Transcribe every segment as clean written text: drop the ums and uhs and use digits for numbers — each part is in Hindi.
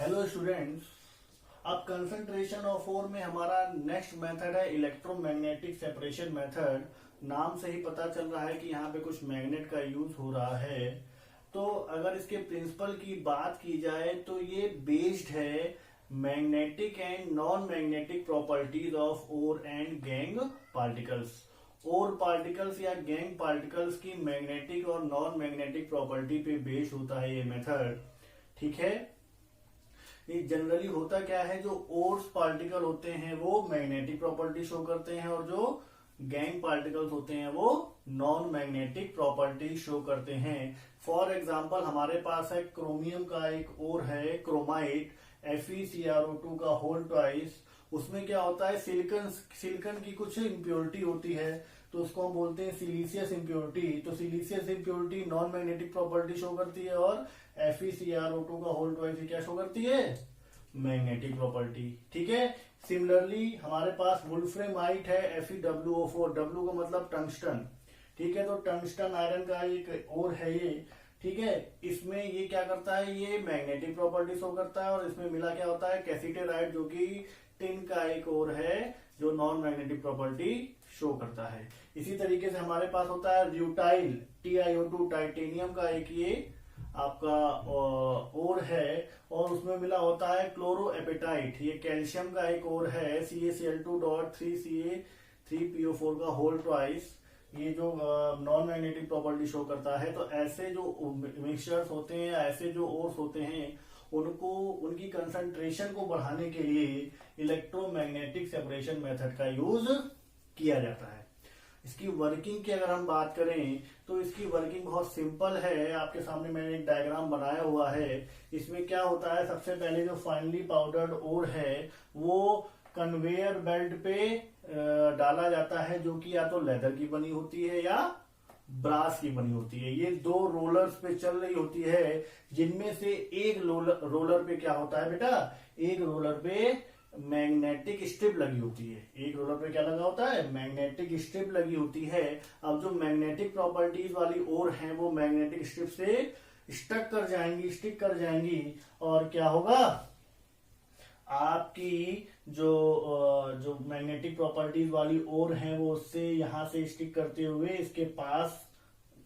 Hello students. अब कंसंट्रेशन ऑफ ओर में हमारा नेक्स्ट मेथड है इलेक्ट्रोमैग्नेटिक सेपरेशन मेथड। नाम से ही पता चल रहा है कि यहाँ पे कुछ मैग्नेट का यूज हो रहा है। तो अगर इसके प्रिंसिपल की बात की जाए तो ये बेस्ड है magnetic and non magnetic properties of ore and gangue particles. Ore particles या गैंग पार्टिकल्स की मैग्नेटिक और नॉन मैग्नेटिक प्रॉपर्टी पे बेस्ड होता है ये मेथड। ठीक है। ये जनरली होता क्या है, जो ओर्स पार्टिकल होते हैं वो मैग्नेटिक प्रॉपर्टी शो करते हैं और जो गैंग पार्टिकल्स होते हैं वो नॉन मैग्नेटिक प्रॉपर्टी शो करते हैं। फॉर एग्जांपल हमारे पास है क्रोमियम का एक ओर है क्रोमाइट FeCrO2 का होल ट्वाइस। उसमें क्या होता है, सिलिकन की कुछ इम्प्योरिटी होती है तो उसको हम बोलते हैं सिलीसियस इम्प्योरिटी। तो siliceous impurity non magnetic property show करती है और FeCrO2 का होल ट्वाइस क्या शो करती है, मैग्नेटिक प्रॉपर्टी। ठीक है। सिमिलरली हमारे पास वुल्फ्रेमाइट है FeWO4। W का मतलब टंगस्टन। ठीक है। तो टंगस्टन आयरन का एक और है ये। ठीक है। इसमें ये क्या करता है, ये मैग्नेटिक प्रॉपर्टी शो करता है और इसमें मिला क्या होता है, कैसीटेराइड, जो कि टिन का एक और है जो नॉन मैग्नेटिक प्रॉपर्टी शो करता है। इसी तरीके से हमारे पास होता है र्यूटाइल TiO2, टाइटेनियम का एक ये आपका और है और उसमें मिला होता है क्लोरोएपेटाइट। ये कैल्शियम का एक और है CaCl2.3Ca3PO4 का होल ट्वाइस। ये जो नॉन मैग्नेटिक प्रॉपर्टी शो करता है। तो ऐसे जो मिक्सचर्स होते हैं, ऐसे जो ओर्स होते हैं, उनको उनकी कंसंट्रेशन को बढ़ाने के लिए इलेक्ट्रोमैग्नेटिक सेपरेशन मेथड का यूज किया जाता है। इसकी वर्किंग की अगर हम बात करें तो इसकी वर्किंग बहुत सिंपल है। आपके सामने मैंने एक डायग्राम बनाया हुआ है। इसमें क्या होता है, सबसे पहले जो फाइनली पाउडर्ड ओर है वो कन्वेयर बेल्ट पे डाला जाता है, जो कि या तो लेदर की बनी होती है या ब्रास की बनी होती है। ये दो रोलर्स पे चल रही होती है, जिनमें से एक रोलर पे क्या होता है बेटा, एक रोलर पे मैग्नेटिक स्ट्रिप लगी होती है। एक रोलर पे क्या लगा होता है, मैग्नेटिक स्ट्रिप लगी होती है। अब जो मैग्नेटिक प्रॉपर्टीज वाली ओर है वो मैग्नेटिक स्ट्रिप से स्टिक कर जाएंगी और क्या होगा, आपकी जो मैग्नेटिक प्रॉपर्टीज वाली ओर है वो उससे यहां से स्टिक करते हुए इसके पास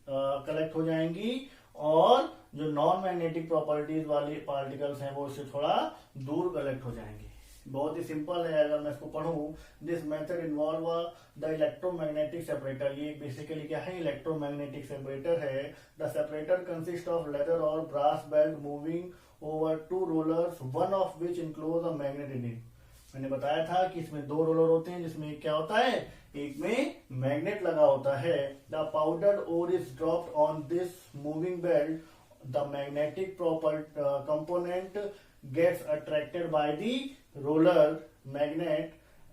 कलेक्ट हो जाएंगी और जो नॉन मैग्नेटिक प्रॉपर्टीज वाली पार्टिकल्स हैं वो इससे थोड़ा दूर कलेक्ट हो जाएंगी। बहुत ही सिंपल है। अगर मैं इसको पढ़ूं, this method involve the electromagnetic separator. ये बेसिकली क्या है, इलेक्ट्रोमैग्नेटिक सेपरेटर है। The separator consist of leather और brass belt moving over two rollers, one of which enclose a magnet in it. मैंने बताया था कि इसमें दो रोलर होते हैं, जिसमें एक क्या होता है, एक में मैग्नेट लगा होता है। The powdered ore is dropped on this moving belt, the magnetic component gets attracted by the roller magnet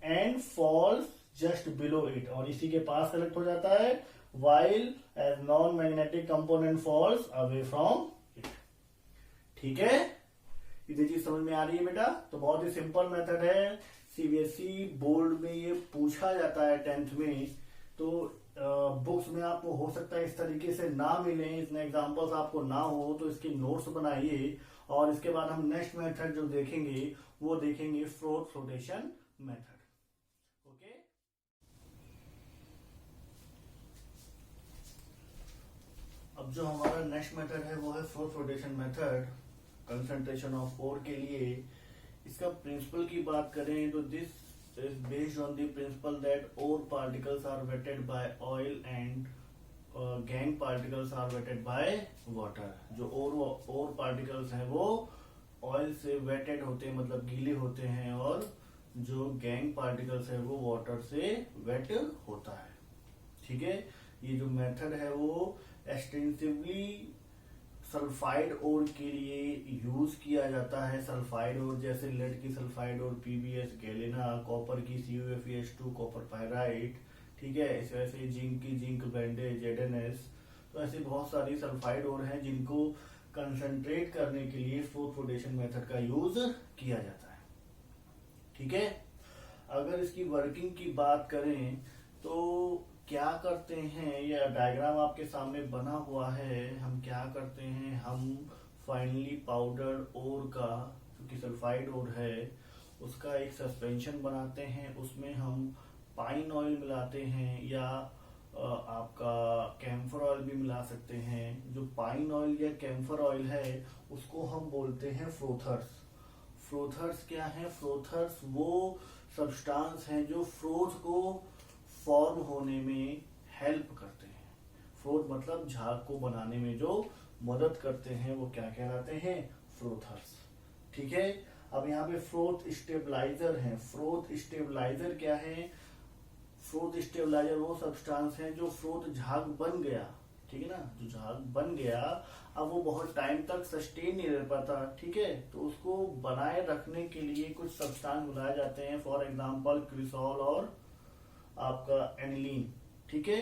and falls just below it, और इसी के पास कलेक्ट हो जाता है, while as non-magnetic component falls away from it। ठीक है, इतनी चीज समझ में आ रही है बेटा। तो बहुत ही सिंपल मेथड है। CBSE बोर्ड में ये पूछा जाता है 10th में। तो बुक्स में आपको हो सकता है इस तरीके से ना मिले, इसमें एग्जांपल्स आपको ना हो, तो इसकी नोट्स बनाइए। और इसके बाद हम नेक्स्ट मेथड जो देखेंगे वो देखेंगे फ्रोथ फ्लोटेशन मेथड। ओके। अब जो हमारा नेक्स्ट मेथड है वो है froth flotation method concentration of ore के लिए। इसका प्रिंसिपल की बात करें तो this is based on the principle that ore particles are wetted by oil and gang particles are wetted by water। जो ore particles हैं वो ऑयल से wetted होते हैं, मतलब गीले होते हैं, और जो gang particles है वो water से wet होता है। ठीक है। ये जो मेथड है वो एक्सटेंसिवली सल्फाइड ओर के लिए यूज किया जाता है। सल्फाइड ओर जैसे लेड की सल्फाइड और PbS गैलेना, कॉपर की CuFeS2 कॉपर पायराइट। ठीक है। इस वजह से जिंक की जिंक बैंडेज ZnS। तो ऐसे बहुत सारी सल्फाइड ओर हैं जिनको कंसंट्रेट करने के लिए फ्रोथ फ्लोटेशन मेथड का यूज किया जाता है। ठीक है। अगर इसकी वर्किंग की बात करें तो क्या करते हैं, यह डायग्राम आपके सामने बना हुआ है। हम क्या करते हैं, हम फाइनली पाउडर्ड ओर का जो कि सल्फाइड ओर है, उसका एक सस्पेंशन बनाते हैं। उसमें हम पाइन ऑयल मिलाते हैं या आपका कैम्फर ऑयल भी मिला सकते हैं। जो पाइन ऑयल या कैम्फर ऑयल है उसको हम बोलते हैं फ्रोथर्स। फ्रोथर्स क्या है? फ्रोथर्स वो सब्सटेंस हैं जो फ्रोथ को फॉर्म होने में हेल्प करते हैं। फ्रोथ मतलब झाग को बनाने में जो मदद करते हैं वो क्या कहलाते हैं? फ्रोथर्स। ठीक है। अब यहाँ पे फ्रोथ स्टेबलाइजर है। फ्रोथ स्टेबलाइजर क्या है? फ्रोथ स्टेबलाइजर वो सब्सटेंस है जो फ्रोथ झाग बन गया, ठीक है ना, जो झाग बन गया अब वो बहुत टाइम तक सस्टेन नहीं रह पाता, ठीक है, तो उसको बनाए रखने के लिए कुछ सब्सटेंस मिलाए जाते हैं। फॉर एग्जांपल क्रिसॉल और आपका एनिलीन, ठीक है।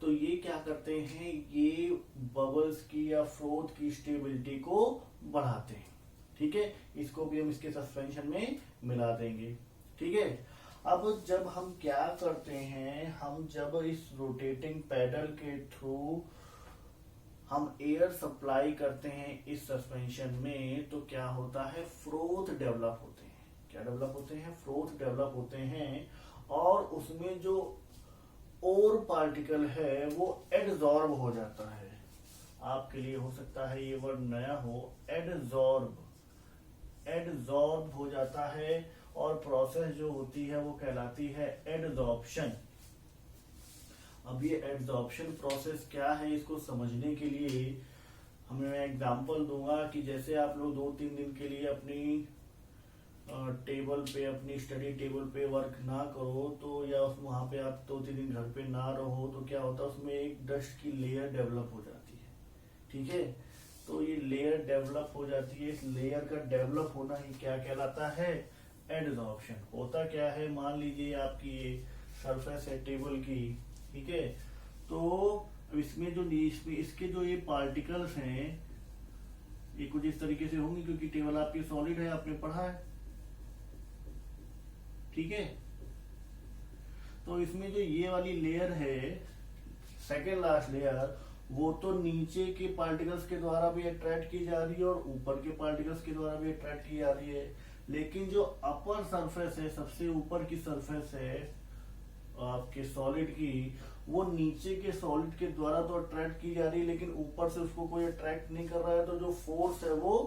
तो ये क्या करते हैं? ये बबल्स की या फ्रोथ की स्टेबिलिटी को बढ़ाते हैं, ठीक है। इसको भी हम इसके सस्पेंशन में मिला देंगे, ठीक है। अब जब हम क्या करते हैं, हम जब इस रोटेटिंग पैडल के थ्रू हम एयर सप्लाई करते हैं इस सस्पेंशन में, तो क्या होता है? फ्रोथ डेवलप होते हैं। क्या डेवलप होते हैं? फ्रोथ डेवलप होते हैं। और उसमें जो ओर पार्टिकल है वो एडजॉर्ब हो जाता है। आपके लिए हो सकता है ये वर्ड नया हो, एडजॉर्ब। एडजॉर्ब हो जाता है और प्रोसेस जो होती है वो कहलाती है एडजॉर्प्शन। अब ये एडजॉर्प्शन प्रोसेस क्या है, इसको समझने के लिए हमें मैं एग्जांपल दूंगा कि जैसे आप लोग 2-3 दिन के लिए अपनी टेबल पे, अपनी स्टडी टेबल पे वर्क ना करो तो, या वहां पे आप 2-3 दिन घर पे ना रहो तो क्या होता है? उसमें एक डस्ट की लेयर डेवलप हो जाती है, ठीक है। तो ये लेयर डेवलप हो जाती है। इस लेयर का डेवलप होना ही क्या कहलाता है? एडजॉर्प्शन। होता क्या है? मान लीजिए आपकी ये सरफेस है टेबल की, ठीक है, तो इसमें जो इसके जो ये पार्टिकल्स हैं ये कुछ इस तरीके से होंगे, क्योंकि टेबल आपकी सॉलिड है, आपने पढ़ा है, ठीक है। तो इसमें जो ये वाली लेयर है, सेकेंड लास्ट लेयर, वो तो नीचे के पार्टिकल्स के द्वारा भी अट्रैक्ट की जा रही है और ऊपर के पार्टिकल्स के द्वारा भी अट्रैक्ट की जा रही है। लेकिन जो अपर सरफेस है, सबसे ऊपर की सरफेस है आपके सॉलिड की, वो नीचे के सॉलिड के द्वारा तो अट्रैक्ट की जा रही है, लेकिन ऊपर से उसको कोई अट्रैक्ट नहीं कर रहा है। तो जो फोर्स है वो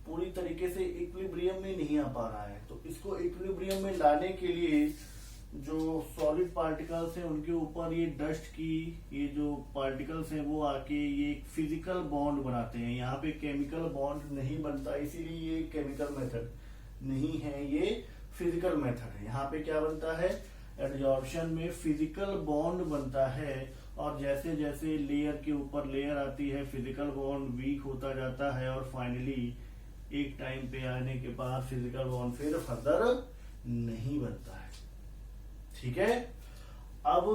पूरी तरीके से इक्विलिब्रियम में नहीं आ पा रहा है। तो इसको इक्विलिब्रियम में लाने के लिए जो सॉलिड पार्टिकल्स हैं उनके ऊपर ये डस्ट की ये जो पार्टिकल्स हैं वो आके ये फिजिकल बॉन्ड बनाते हैं। यहाँ पे केमिकल बॉन्ड नहीं बनता, इसीलिए ये केमिकल मेथड नहीं है, ये फिजिकल मेथड है। यहाँ पे क्या बनता है? एडजॉर्प्शन में फिजिकल बॉन्ड बनता है, और जैसे जैसे लेयर के ऊपर लेयर आती है फिजिकल बॉन्ड वीक होता जाता है, और फाइनली एक टाइम पे आने के बाद फिजिकल बॉन्ड फिर फर्दर नहीं बनता है, ठीक है। अब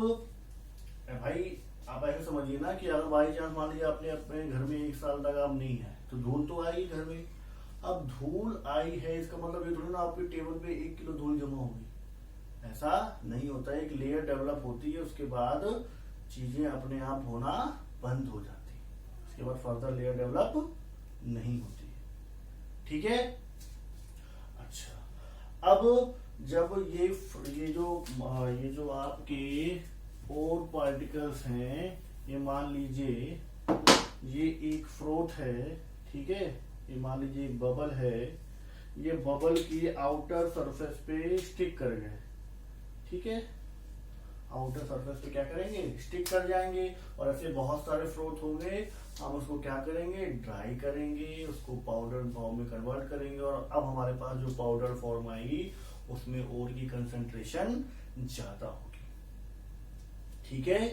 भाई आप ऐसे समझिए ना कि अगर बाई चांस मान लीजिए आपने अपने घर में 1 साल तक आप नहीं है तो धूल तो आई घर में। अब धूल आई है इसका मतलब ये थोड़ी ना आपके टेबल पे 1 किलो धूल जमा होगी, ऐसा नहीं होता है। एक लेयर डेवलप होती है, उसके बाद चीजें अपने आप होना बंद हो जाती है, उसके बाद फर्दर लेयर डेवलप नहीं होती है, ठीक है। अच्छा, अब जब ये जो आपके और पार्टिकल्स हैं, ये मान लीजिए ये एक फ्रोथ है, ठीक है, ये मान लीजिए एक बबल है, ये बबल की आउटर सरफेस पे स्टिक कर गए, ठीक है, आउटर सरफेस पे क्या करेंगे? स्टिक कर जाएंगे। और ऐसे बहुत सारे फ्रोथ होंगे, हम उसको क्या करेंगे? ड्राई करेंगे, उसको पाउडर फॉर्म में कन्वर्ट करेंगे, और अब हमारे पास जो पाउडर फॉर्म आएगी उसमें ओर की कंसंट्रेशन ज्यादा होगी, ठीक है,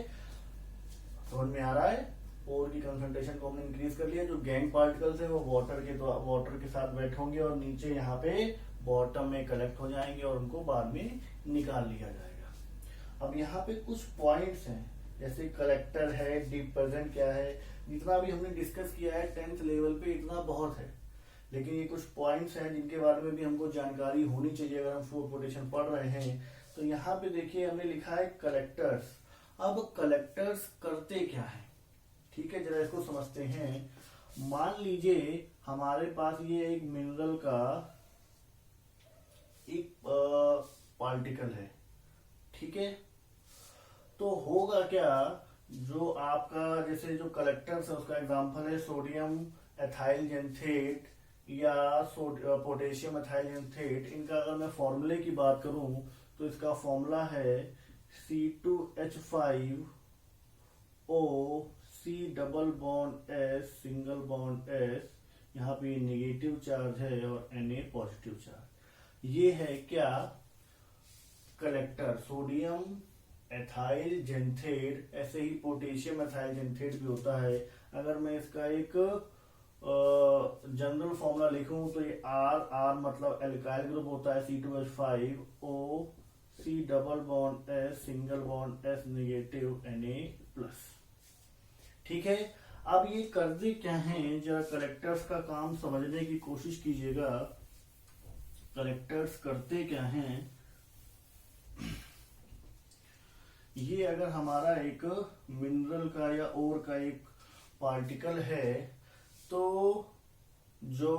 समझ में आ रहा है। ओर की कंसंट्रेशन को हमने इंक्रीज कर लिया। जो गैंग पार्टिकल्स है वो वाटर के साथ बैठे होंगे और नीचे यहाँ पे बॉटम में कलेक्ट हो जाएंगे और उनको बाद में निकाल लिया जाएगा। अब यहाँ पे कुछ पॉइंट्स हैं, जैसे कलेक्टर है, डिटर्जेंट क्या है, जितना भी हमने डिस्कस किया है 10th लेवल पे इतना बहुत है, लेकिन ये कुछ पॉइंट्स हैं जिनके बारे में भी हमको जानकारी होनी चाहिए अगर हम फ्लो पोटेंशियल पढ़ रहे हैं। तो यहाँ पे देखिए हमने लिखा है कलेक्टर्स। अब कलेक्टर्स करते क्या है, ठीक है, जरा इसको समझते हैं। मान लीजिए हमारे पास ये एक मिनरल का एक पार्टिकल है, ठीक है। तो होगा क्या, जो आपका जैसे जो कलेक्टर्स है उसका एग्जांपल है सोडियम एथाइल जेंथेट या पोटेशियम एथाइल जेंथेट। इनका अगर मैं फॉर्मूले की बात करूं तो इसका फॉर्मूला है C2H5O C double bond S single bond S, यहाँ पे नेगेटिव चार्ज है और Na पॉजिटिव चार्ज। ये है क्या, कलेक्टर सोडियम एथाइल जेंथेट। ऐसे ही पोटेशियम एथाइल जेंथेट भी होता है। अगर मैं इसका एक जनरल फॉर्मूला लिखूं तो ये R मतलब एल्काइल ग्रुप होता है C2H5O C double bond S single bond S negative Na plus, ठीक है। अब ये करते क्या है, जरा कलेक्टर्स का काम समझने की कोशिश कीजिएगा। कलेक्टर्स करते क्या हैं, ये अगर हमारा एक मिनरल का या ओर का एक पार्टिकल है तो जो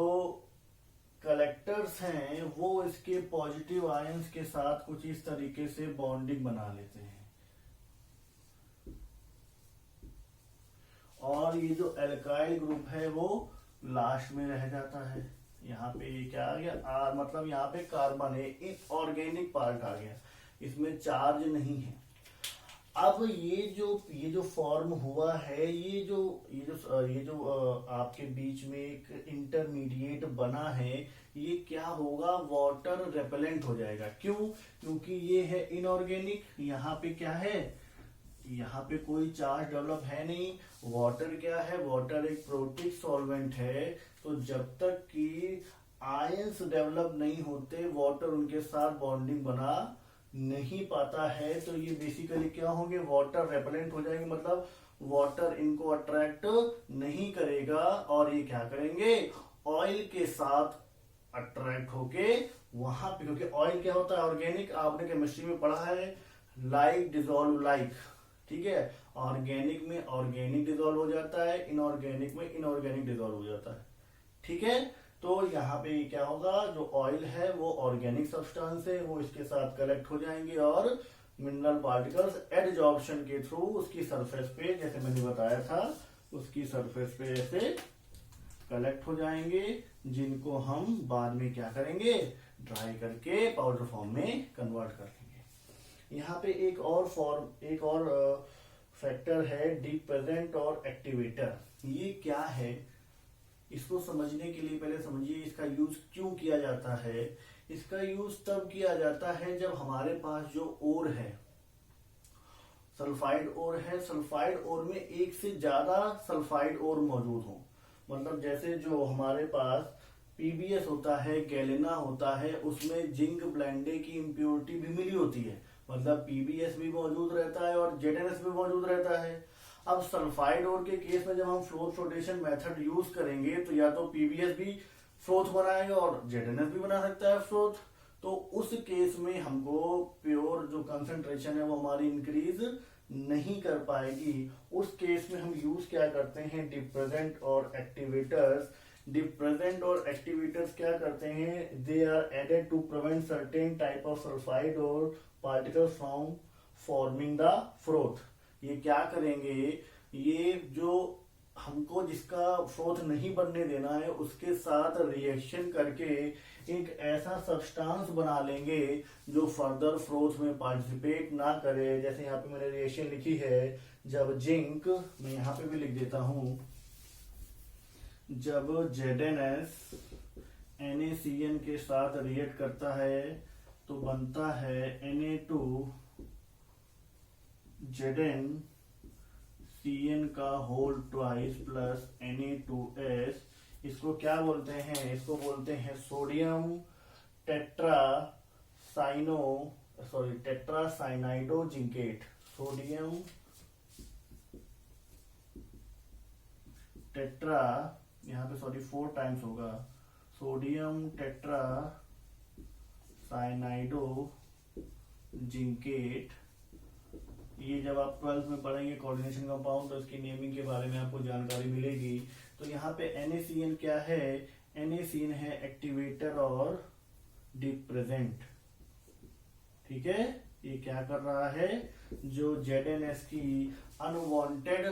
कलेक्टर्स हैं वो इसके पॉजिटिव आयंस के साथ कुछ इस तरीके से बॉन्डिंग बना लेते हैं, और ये जो एल्काइल ग्रुप है वो लास्ट में रह जाता है। यहाँ पे ये क्या आ गया, आर मतलब यहाँ पे कार्बन है, इनऑर्गेनिक पार्ट आ गया, इसमें चार्ज नहीं है। अब ये जो फॉर्म हुआ है, ये जो आपके बीच में एक इंटरमीडिएट बना है, ये क्या होगा, वाटर रेपेलेंट हो जाएगा। क्यों, क्योंकि ये है इनऑर्गेनिक। यहाँ पे क्या है, यहाँ पे कोई चार्ज डेवलप है नहीं। वाटर क्या है, वाटर एक प्रोटिक सॉल्वेंट है। तो जब तक कि आयंस डेवलप नहीं होते, वाटर उनके साथ बॉन्डिंग बना नहीं पाता है। तो ये बेसिकली क्या होंगे, वाटर रेपेलेंट हो जाएंगे, मतलब वाटर इनको अट्रैक्ट नहीं करेगा, और ये क्या करेंगे, ऑयल के साथ अट्रैक्ट होके वहां पे, क्योंकि ऑयल क्या होता है, ऑर्गेनिक, आपने केमिस्ट्री में पढ़ा है, लाइक डिजोल्व लाइक, ठीक है। ऑर्गेनिक में ऑर्गेनिक डिजोल्व हो जाता है, इनऑर्गेनिक में इनऑर्गेनिक डिजोल्व हो जाता है, ठीक है। तो यहाँ पे क्या होगा, जो ऑयल है वो ऑर्गेनिक सब्सटेंस है, वो इसके साथ कलेक्ट हो जाएंगे और मिनरल पार्टिकल्स एडजॉर्प्शन के थ्रू उसकी सरफेस पे, जैसे मैंने बताया था, उसकी सरफेस पे ऐसे कलेक्ट हो जाएंगे, जिनको हम बाद में क्या करेंगे, ड्राई करके पाउडर फॉर्म में कन्वर्ट कर लेंगे। यहाँ पे एक और फैक्टर है, डीप प्रेजेंट और एक्टिवेटर। ये क्या है, इसको समझने के लिए पहले समझिए इसका यूज क्यों किया जाता है। इसका यूज तब किया जाता है जब हमारे पास जो ओर है, सल्फाइड ओर है, सल्फाइड ओर में एक से ज्यादा सल्फाइड ओर मौजूद हो। मतलब जैसे जो हमारे पास पीबीएस होता है, गैलेना होता है, उसमें जिंक ब्लेंडे की इम्प्योरिटी भी मिली होती है, मतलब पीबीएस भी मौजूद रहता है और जेडएनएस भी मौजूद रहता है। अब सल्फाइड ओर के केस में जब हम फ्लोथ फ्लोटेशन मेथड यूज करेंगे तो या तो पीबीएस भी फ्लोथ बनाएगा और जेडएनएस भी बना सकता है फ्लोथ। तो उस केस में हमको प्योर जो कंसंट्रेशन है वो हमारी इंक्रीज नहीं कर पाएगी। उस केस में हम यूज क्या करते हैं, डिप्रेजेंट और एक्टिवेटर्स। डिप्रेजेंट और एक्टिवेटर्स क्या करते हैं, they are added to prevent certain type of sulphide और particles from forming the froth. ये क्या करेंगे, ये जो हमको जिसका फ्रोथ नहीं बनने देना है उसके साथ रिएक्शन करके एक ऐसा सब्सटेंस बना लेंगे जो फर्दर फ्रोथ में पार्टिसिपेट ना करे। जैसे यहाँ पे मैंने रिएक्शन लिखी है, जब जिंक, मैं यहाँ पे भी लिख देता हूं, जब ZnS NaCN के साथ रिएक्ट करता है तो बनता है Na2Zn CN का होल ट्वाइस प्लस Na2S। इसको क्या बोलते हैं, इसको बोलते हैं सोडियम टेट्रासाइनाइडो जिंकेट। सोडियम टेट्रा, यहाँ पे 4 टाइम्स होगा, सोडियम टेट्रासाइनाइडो जिंकेट। ये जब आप 12th में पढ़ेंगे कोऑर्डिनेशन कंपाउंड तो इसकी नेमिंग के बारे में आपको जानकारी मिलेगी। तो तो यहाँ पे NaCN क्या है, NaCN है एक्टिवेटर और डिप्रेजेंट। ठीक है, ये क्या कर रहा है, जो ZnS की अनवांटेड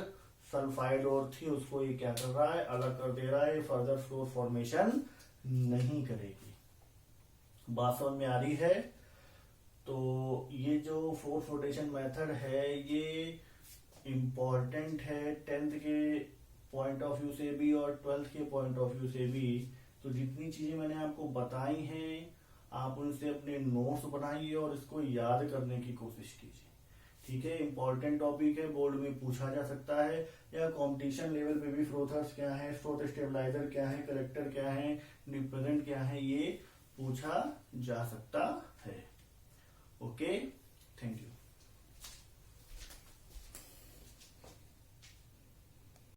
सल्फाइड और थी उसको ये क्या कर रहा है, अलग कर दे रहा है, फर्दर फ्लोर फॉर्मेशन नहीं करेगी। बात समझ में आ रही है। तो ये जो फोर्स रोटेशन मेथड है ये इम्पॉर्टेंट है 10th के पॉइंट ऑफ व्यू से भी और 12th के पॉइंट ऑफ व्यू से भी। तो जितनी चीजें मैंने आपको बताई हैं आप उनसे अपने नोट्स बनाइए और इसको याद करने की कोशिश कीजिए। ठीक है, इंपॉर्टेंट टॉपिक है, बोर्ड में पूछा जा सकता है या कंपटीशन लेवल पे भी फ्रोथर्स क्या है, स्ट्रोक स्टेबलाइजर क्या है, कलेक्टर क्या है, डिप्रेजेंट क्या है, ये पूछा जा सकता है। Okay, thank you.